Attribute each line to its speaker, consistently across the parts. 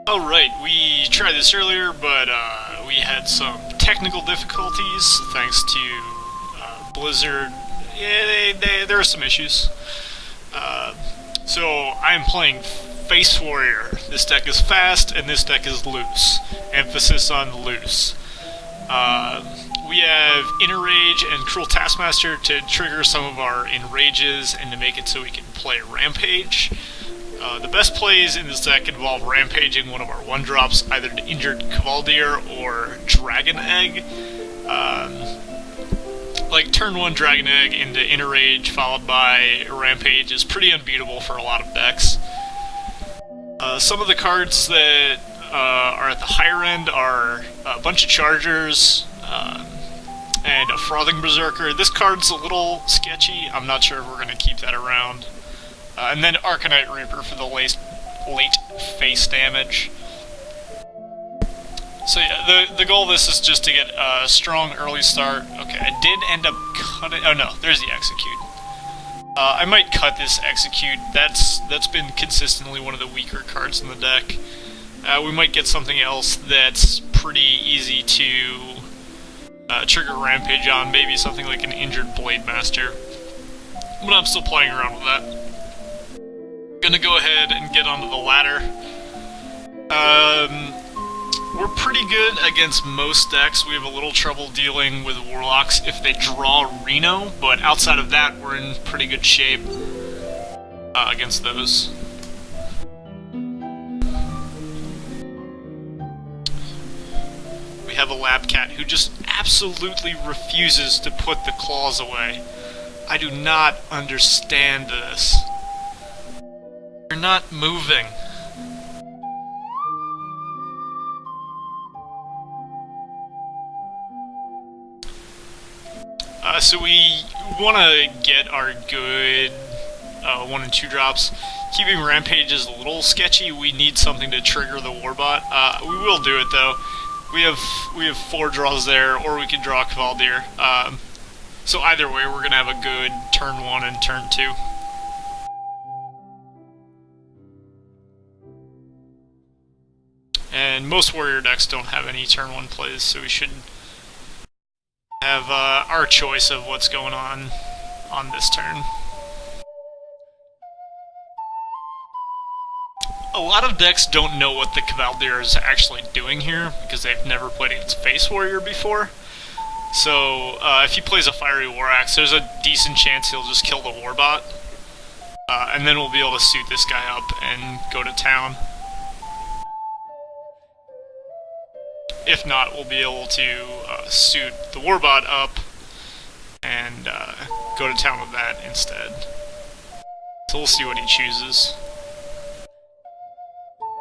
Speaker 1: Alright, we tried this earlier, but we had some technical difficulties thanks to Blizzard. Yeah, there are some issues. So I'm playing Face Warrior. This deck is fast, and this deck is loose. Emphasis on loose. We have Inner Rage and Cruel Taskmaster to trigger some of our Enrages and to make it so we can play Rampage. The best plays in this deck involve rampaging one of our 1-drops, either to Injured Cavaldier or Dragon Egg. Like turn 1 Dragon Egg into Inner Rage followed by Rampage is pretty unbeatable for a lot of decks. Some of the cards that are at the higher end are a bunch of Chargers and a Frothing Berserker. This card's a little sketchy. I'm not sure if we're going to keep that around. And then Arcanite Reaper for the late face damage. So yeah, the goal of this is just to get a strong early start. Okay, I did end up cutting... Oh no, there's the Execute. I might cut this Execute. That's been consistently one of the weaker cards in the deck. We might get something else that's pretty easy to trigger Rampage on. Maybe something like an Injured Blade Master. But I'm still playing around with that. Gonna go ahead and get onto the ladder. We're pretty good against most decks. We have a little trouble dealing with Warlocks if they draw Reno, but outside of that, we're in pretty good shape against those. We have a Lab Cat who just absolutely refuses to put the claws away. I do not understand this. You're not moving. So we want to get our good 1 and 2 drops. Keeping Rampage is a little sketchy. We need something to trigger the Warbot. We will do it though. We have 4 draws there, or we can draw Cavaldier. So either way, we're gonna have a good turn 1 and turn 2. And most Warrior decks don't have any turn 1 plays, so we should have our choice of what's going on this turn. A lot of decks don't know what the Cavaldier is actually doing here, because they've never played against Face Warrior before. So if he plays a Fiery War Axe, there's a decent chance he'll just kill the Warbot. And then we'll be able to suit this guy up and go to town. If not, we'll be able to suit the Warbot up and go to town with that instead. So we'll see what he chooses.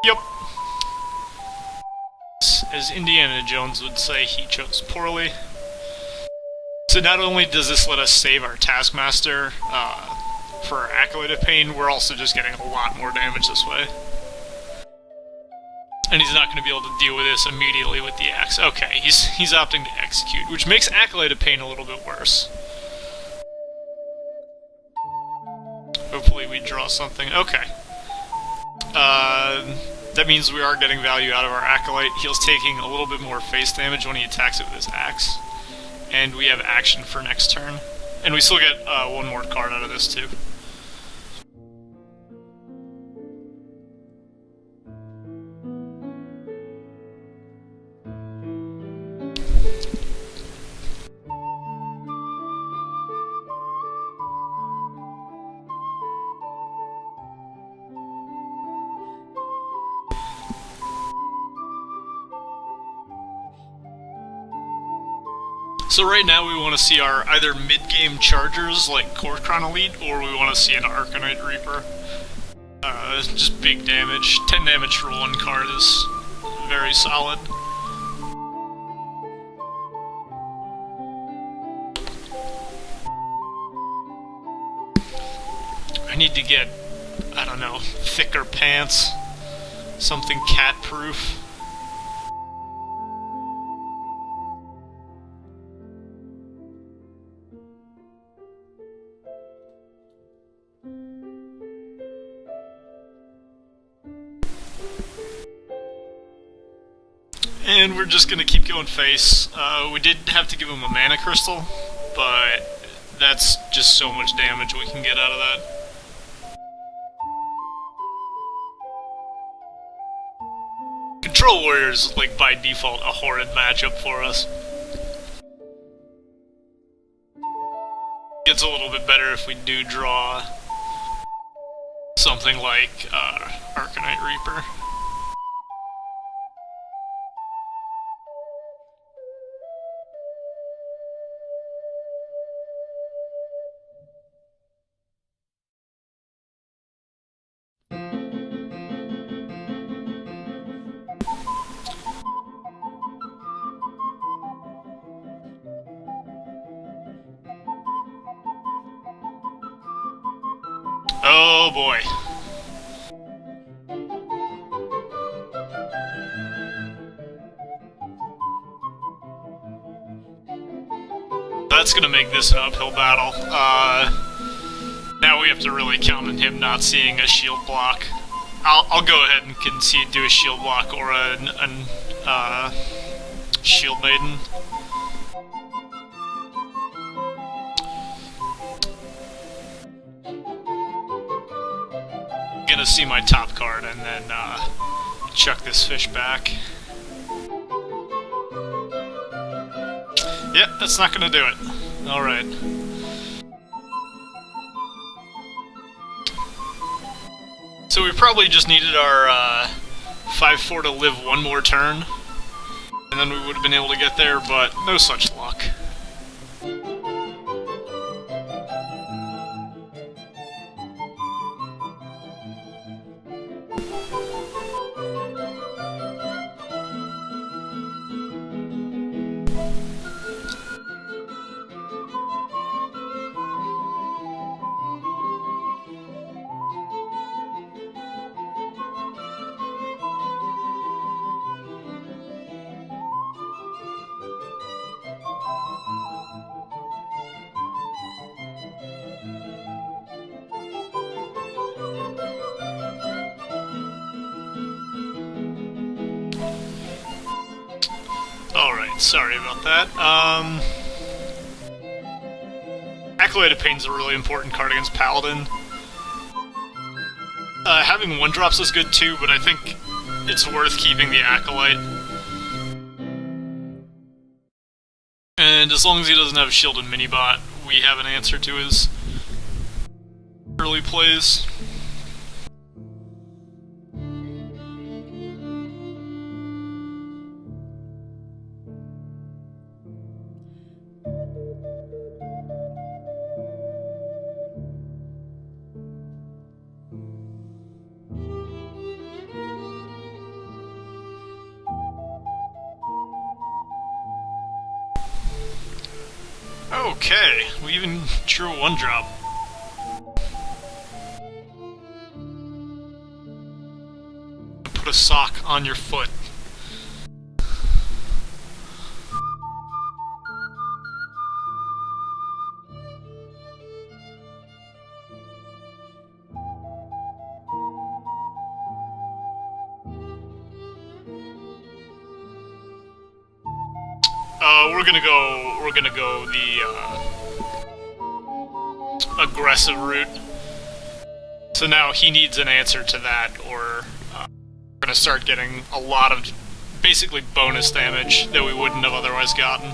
Speaker 1: Yep. As Indiana Jones would say, he chose poorly. So not only does this let us save our Taskmaster for our Accolade of Pain, we're also just getting a lot more damage this way. And he's not going to be able to deal with this immediately with the axe. Okay, he's opting to Execute, which makes Accolade of Pain a little bit worse. Hopefully we draw something. Okay. That means we are getting value out of our Acolyte. He's taking a little bit more face damage when he attacks it with his axe. And we have action for next turn. And we still get 1 more card out of this too. So right now we want to see our either mid-game Chargers like Core Chron Elite, or we want to see an Arcanite Reaper. Just big damage. 10 damage for 1 card is very solid. I need to get, I don't know, thicker pants. Something cat-proof. And we're just gonna keep going face. We did have to give him a mana crystal, but that's just so much damage we can get out of that. Control Warrior's, like, by default, a horrid matchup for us. Gets a little bit better if we do draw something like Arcanite Reaper. Oh boy. That's gonna make this an uphill battle. Now we have to really count on him not seeing a shield block. I'll go ahead and concede to a shield block or a shield maiden. Gonna see my top card and then chuck this fish back. Yep, that's not gonna do it. Alright. So we probably just needed our 5-4 to live one more turn, and then we would have been able to get there, but no such luck. Alright, sorry about that. Acolyte of Pain's a really important card against Paladin. Having 1-drops is good too, but I think it's worth keeping the Acolyte. And as long as he doesn't have Shielded Minibot, we have an answer to his early plays. Okay, we even drew a 1-drop. Put a sock on your foot. We're gonna go the aggressive route. So now he needs an answer to that, or we're gonna start getting a lot of basically bonus damage that we wouldn't have otherwise gotten.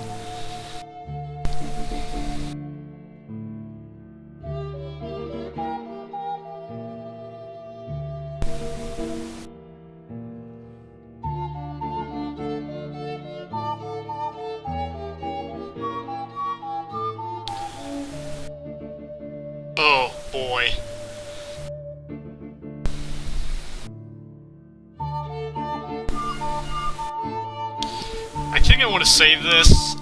Speaker 1: Oh, boy. I think I want to save this.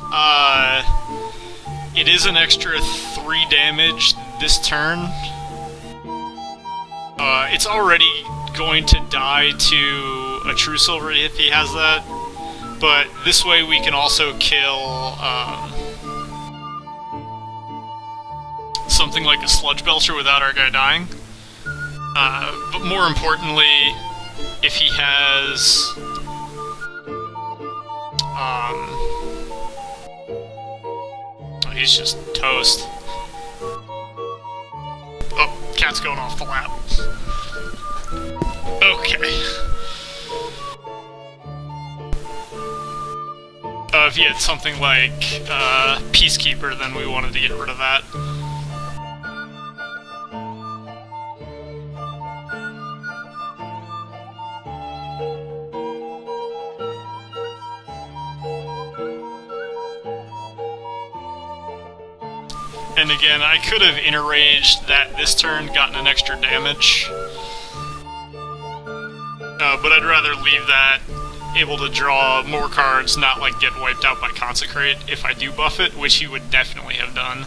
Speaker 1: It is an extra 3 damage this turn. It's already going to die to a True Silver if he has that. But this way we can also kill, something like a Sludge Belcher without our guy dying. But more importantly, if he has Oh, he's just toast. Oh, cat's going off the lap. Okay. If he had something like Peacekeeper, then we wanted to get rid of that. And again, I could have interraged that this turn, gotten an extra damage. But I'd rather leave that able to draw more cards, not like get wiped out by Consecrate if I do buff it, which he would definitely have done.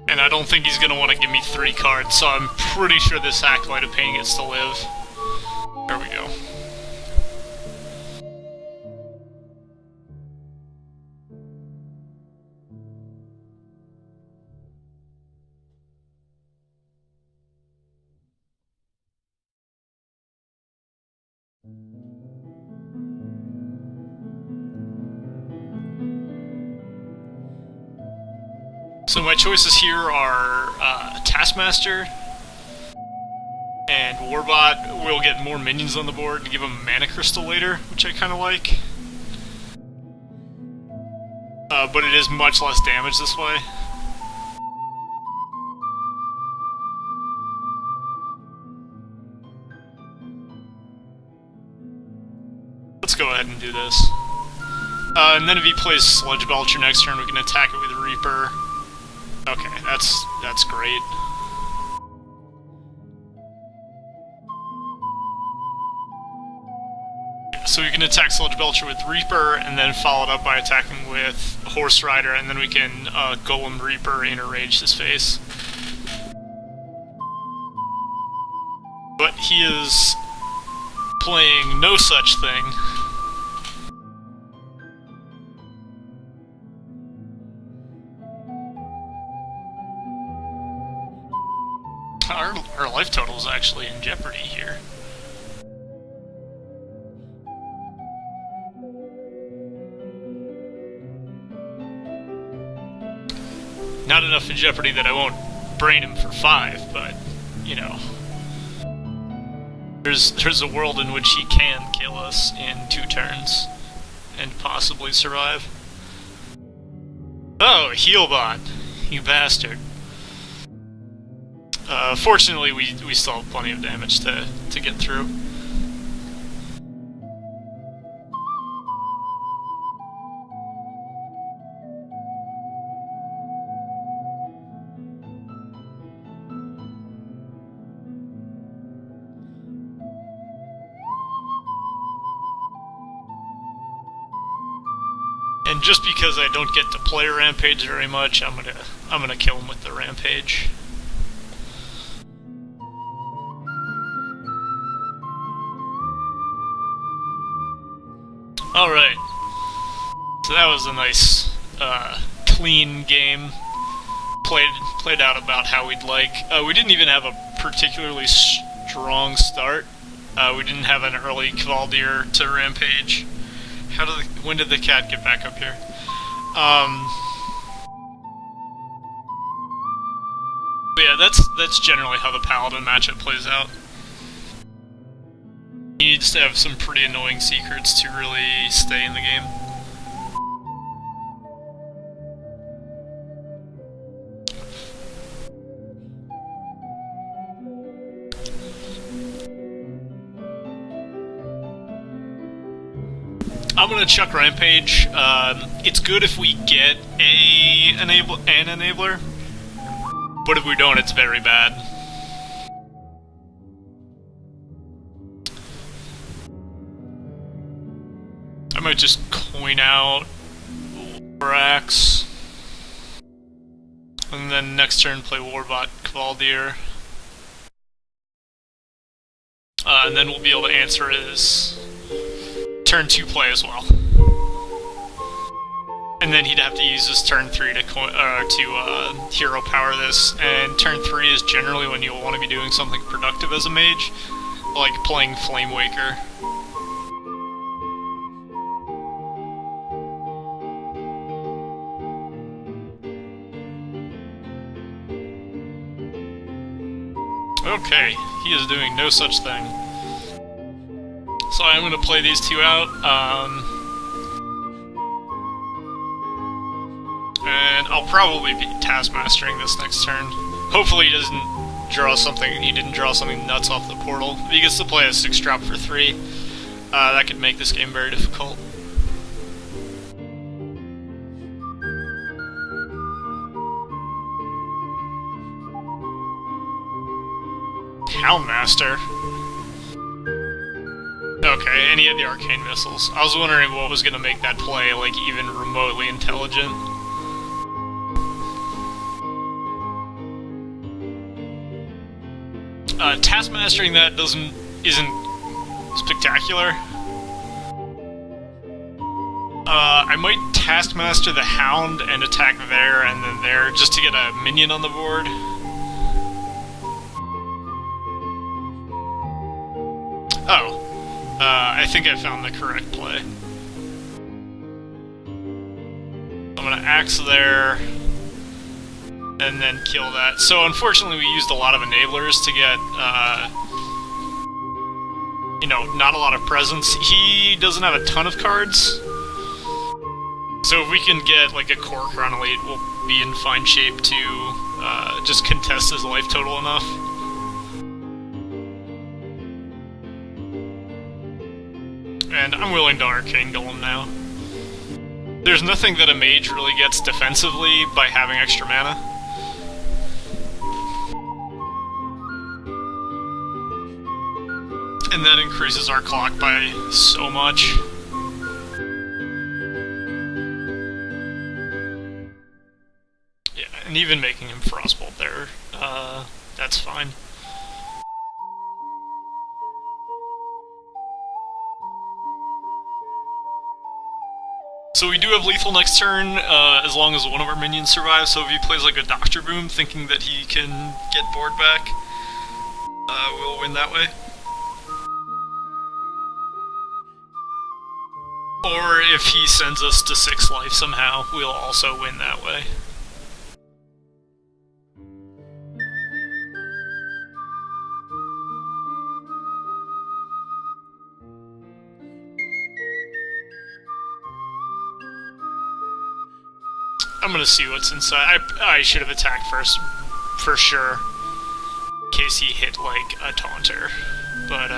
Speaker 1: And I don't think he's going to want to give me 3 cards, so I'm pretty sure this Acolyte of Pain gets to live. There we go. So my choices here are Taskmaster and Warbot will get more minions on the board and give him a Mana Crystal later, which I kind of like. But it is much less damage this way. Let's go ahead and do this. And then if he plays Sludge Belcher next turn, we can attack it with Reaper. Okay, that's great. So we can attack Sludge Belcher with Reaper, and then follow it up by attacking with Horse Rider, and then we can Golem Reaper interrage his face. But he is playing no such thing. Our life total is actually in jeopardy here. Not enough in jeopardy that I won't brain him for 5, but, you know. There's a world in which he can kill us in 2 turns and possibly survive. Oh, Healbot, you bastard. Fortunately, we still have plenty of damage to get through. And just because I don't get to play Rampage very much, I'm gonna kill him with the Rampage. Alright, so that was a nice, clean game. Played out about how we'd like. We didn't even have a particularly strong start. We didn't have an early Kvaldir to Rampage. When did the cat get back up here? But yeah, that's generally how the Paladin matchup plays out. He needs to have some pretty annoying secrets to really stay in the game. I'm gonna chuck Rampage. It's good if we get an enabler, but if we don't, it's very bad. I might just coin out Warax, and then next turn play Warbot Kvaldir. And then we'll be able to answer his turn 2 play as well. And and then he'd have to use his turn 3 to hero power this, and turn 3 is generally when you'll want to be doing something productive as a mage, like playing Flame Waker. Okay, he is doing no such thing. So I'm going to play these two out, and I'll probably be taskmastering this next turn. Hopefully he didn't draw something nuts off the portal. If he gets to play a 6-drop for 3, that could make this game very difficult. Houndmaster. Okay, and he had the arcane missiles. I was wondering what was going to make that play, like, even remotely intelligent. Taskmastering that isn't spectacular. I might Taskmaster the Hound and attack there and then there, just to get a minion on the board. Oh. I think I found the correct play. I'm gonna Axe there, and then kill that. So unfortunately we used a lot of enablers to get, not a lot of presence. He doesn't have a ton of cards. So if we can get, like, a core Chronolate, we'll be in fine shape to just contest his life total enough. And I'm willing to Arcane Golem now. There's nothing that a mage really gets defensively by having extra mana. And that increases our clock by so much. Yeah, and even making him Frostbolt there, that's fine. So we do have lethal next turn, as long as one of our minions survives, so if he plays like a Doctor Boom, thinking that he can get board back, we'll win that way. Or if he sends us to 6 life somehow, we'll also win that way. I'm gonna see what's inside. I should have attacked first, for sure, in case he hit, like, a Taunter. But,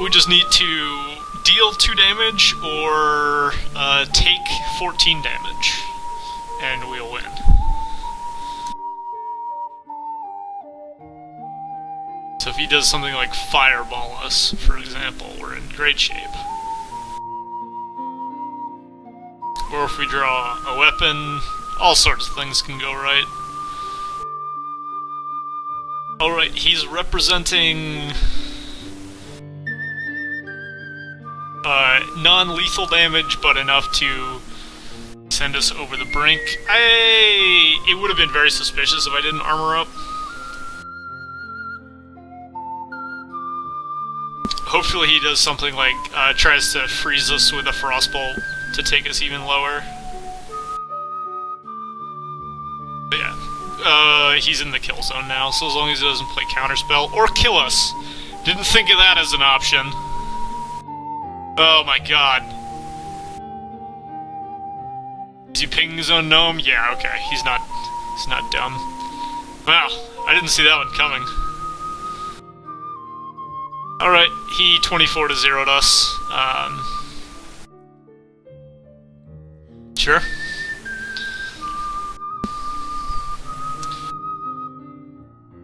Speaker 1: we just need to deal 2 damage, or, take 14 damage, and we'll win. So if he does something like Fireball us, for example, we're in great shape. Or if we draw a weapon, all sorts of things can go right. Alright, he's representing non-lethal damage, but enough to send us over the brink. It would have been very suspicious if I didn't armor up. Hopefully he does something like, tries to freeze us with a Frostbolt to take us even lower. But yeah, he's in the kill zone now, so as long as he doesn't play Counterspell, or kill us. Didn't think of that as an option. Oh my god. Is he pinging his own gnome? Yeah, okay, he's not dumb. Wow, I didn't see that one coming. Alright, he 24-0'd us. Sure.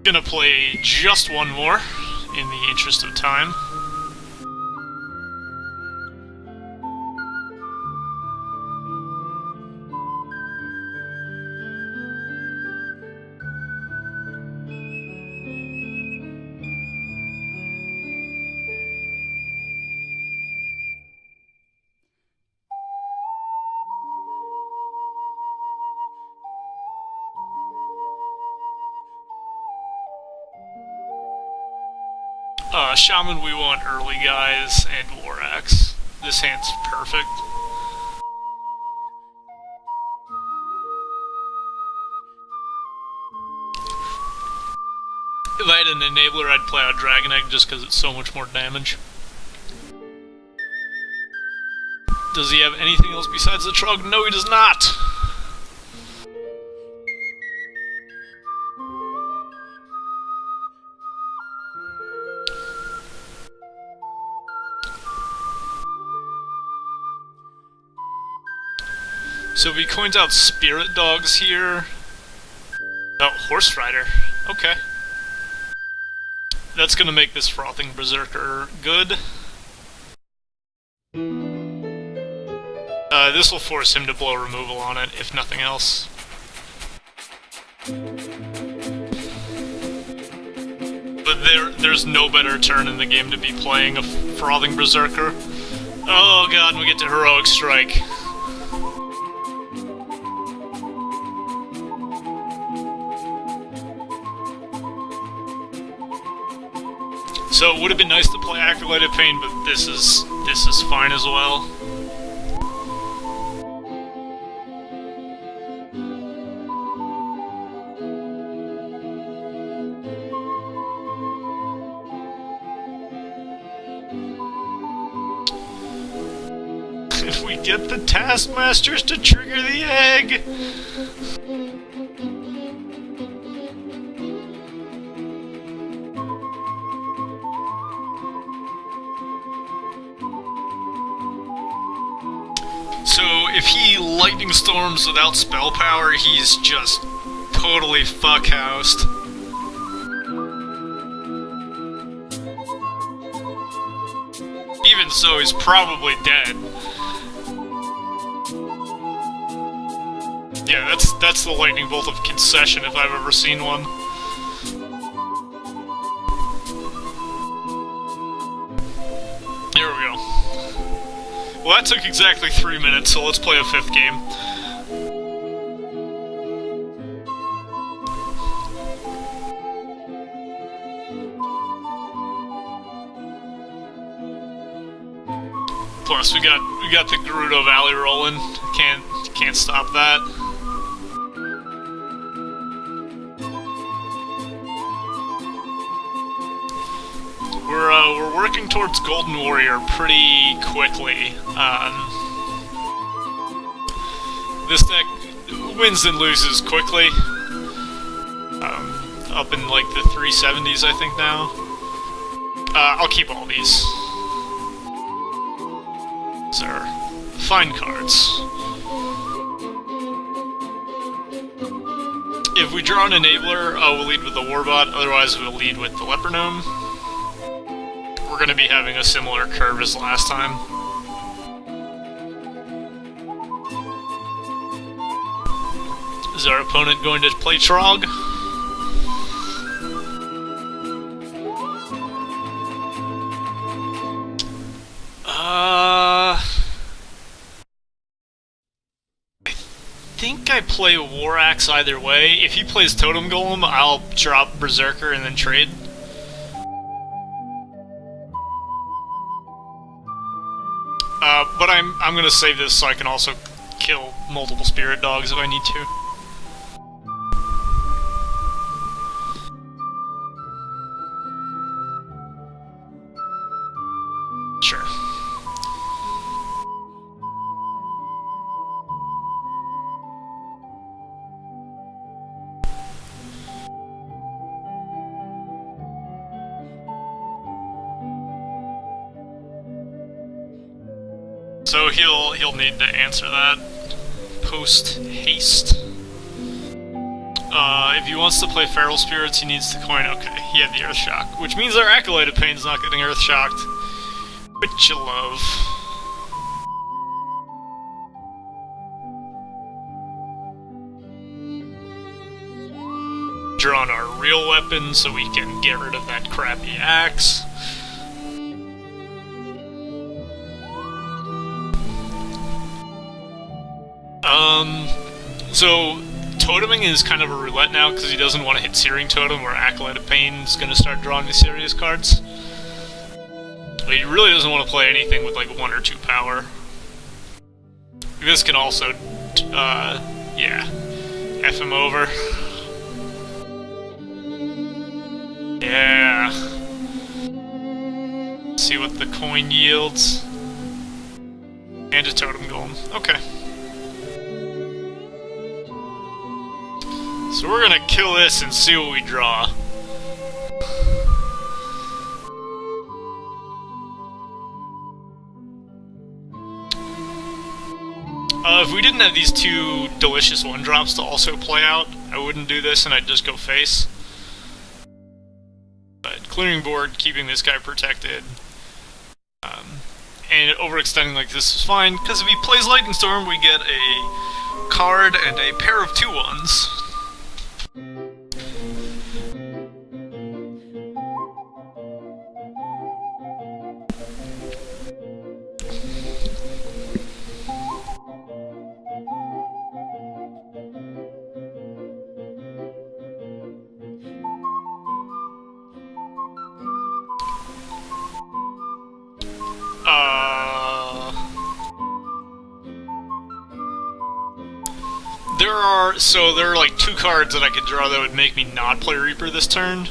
Speaker 1: Gonna play just one more, in the interest of time. Shaman we want early guys, and War Axe. This hand's perfect. If I had an enabler, I'd play out Dragon Egg just because it's so much more damage. Does he have anything else besides the Trog? No, he does not! So if he coins out Spirit Dogs here... Oh, Horse Rider. Okay. That's gonna make this Frothing Berserker good. This will force him to blow removal on it, if nothing else. But there's no better turn in the game to be playing a Frothing Berserker. Oh god, we get to Heroic Strike. So it would have been nice to play Acolyte of Pain, but this is fine as well. If we get the Taskmasters to trigger the egg! So, if he Lightning Storms without spell power, he's just totally fuckhoused. Even so, he's probably dead. Yeah, that's the Lightning Bolt of Concession if I've ever seen one. There we go. Well, that took exactly 3 minutes, so let's play a 5th game. Plus, we got the Gerudo Valley rolling. Can't stop that. We're working towards Golden Warrior pretty quickly. This deck wins and loses quickly. Up in like the 370s, I think now. I'll keep all these. These are fine cards. If we draw an Enabler, we'll lead with the Warbot, otherwise we'll lead with the Leper Gnome. We're going to be having a similar curve as last time. Is our opponent going to play Trog? I think I play War Axe either way. If he plays Totem Golem, I'll drop Berserker and then trade. But I'm gonna save this so I can also kill multiple Spirit Dogs if I need to. Sure. So he'll need to answer that post haste. If he wants to play Feral Spirits, he needs to coin. Okay, he had the Earth Shock, which means our Acolyte of Pain's not getting Earth Shocked, which you love. Draw on our real weapon so we can get rid of that crappy axe. So toteming is kind of a roulette now because he doesn't want to hit Searing Totem, or Acolyte of Pain is going to start drawing the serious cards. But he really doesn't want to play anything with like 1 or 2 power. This can also, yeah, F him over. Yeah. See what the coin yields. And a totem golem. Okay. So we're gonna kill this and see what we draw. If we didn't have these 2 delicious 1-drops to also play out, I wouldn't do this and I'd just go face. But clearing board, keeping this guy protected, and overextending like this is fine, because if he plays Lightning Storm, we get a card and a pair of 2/1s. There are like 2 cards that I could draw that would make me not play Reaper this turn,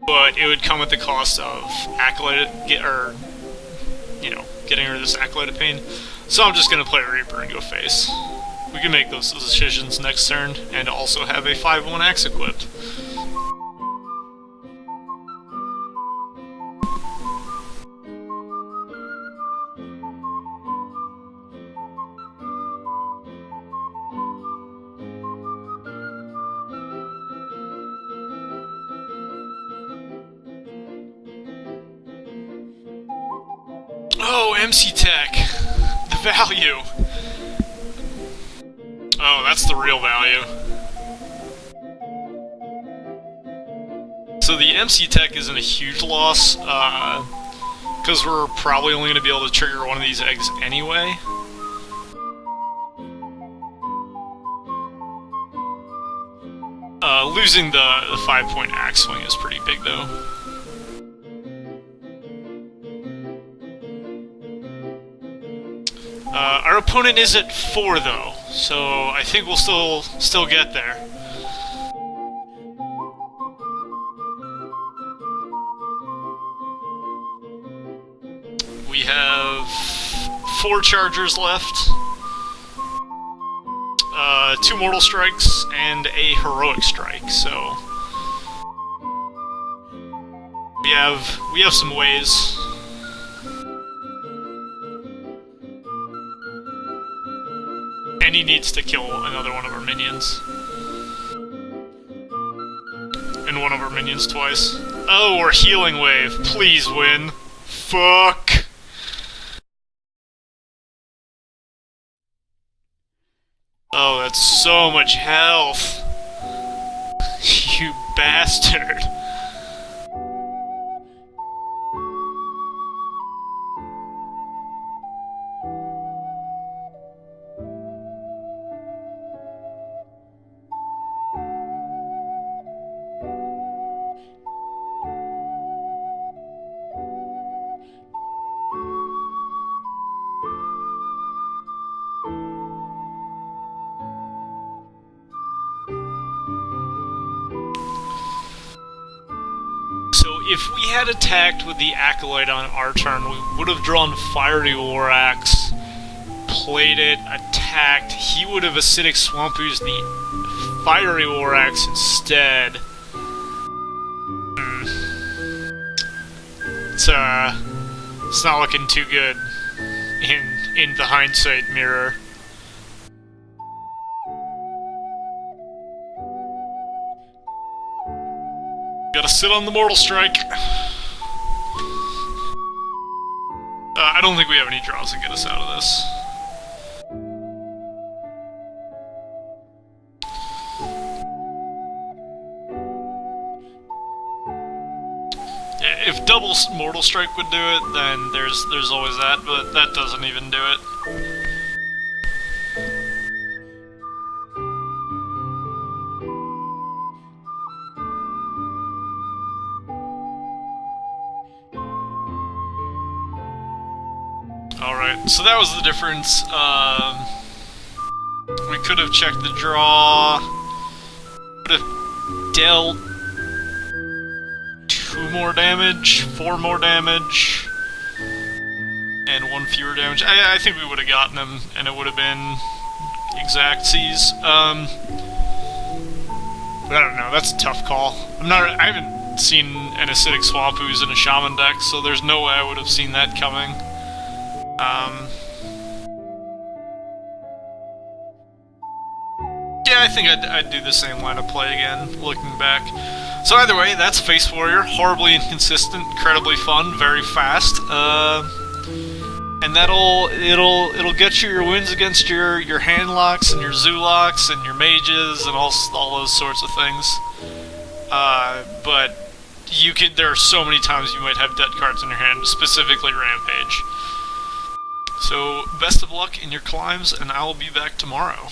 Speaker 1: but it would come at the cost of Acolyte, getting rid of this Acolyte of Pain. So I'm just gonna play Reaper and go face. We can make those decisions next turn, and also have a 5/1 axe equipped. Oh, MC Tech! The value! Oh, that's the real value. So the MC Tech isn't a huge loss, because we're probably only going to be able to trigger one of these eggs anyway. Losing the 5-point axe swing is pretty big, though. Our opponent is at 4, though, so I think we'll still get there. We have 4 chargers left, 2 mortal strikes, and a heroic strike. So we have some ways. And he needs to kill another one of our minions. And one of our minions twice. Oh, we're healing wave. Please win. Fuck. Oh, that's so much health. You bastard. If we had attacked with the Acolyte on our turn, we would have drawn Fiery War Axe, played it, attacked. He would have Acidic Swamp used the Fiery War Axe instead. It's not looking too good in the hindsight mirror. Gotta sit on the Mortal Strike. I don't think we have any draws to get us out of this. If double Mortal Strike would do it, then there's always that, but that doesn't even do it. Alright, so that was the difference. We could have checked the draw. Could have dealt 2 more damage, 4 more damage, and 1 fewer damage. I think we would have gotten him, and it would have been exact C's. I don't know, that's a tough call. I haven't seen an Acidic Swamp Ooze in a Shaman deck, so there's no way I would have seen that coming. Yeah, I think I'd do the same line of play again, looking back. So either way, that's Face Warrior. Horribly inconsistent, incredibly fun, very fast. And it'll get you your wins against your handlocks and your zoolocks and your mages and all those sorts of things. But there are so many times you might have dead cards in your hand, specifically Rampage. So best of luck in your climbs, and I will be back tomorrow.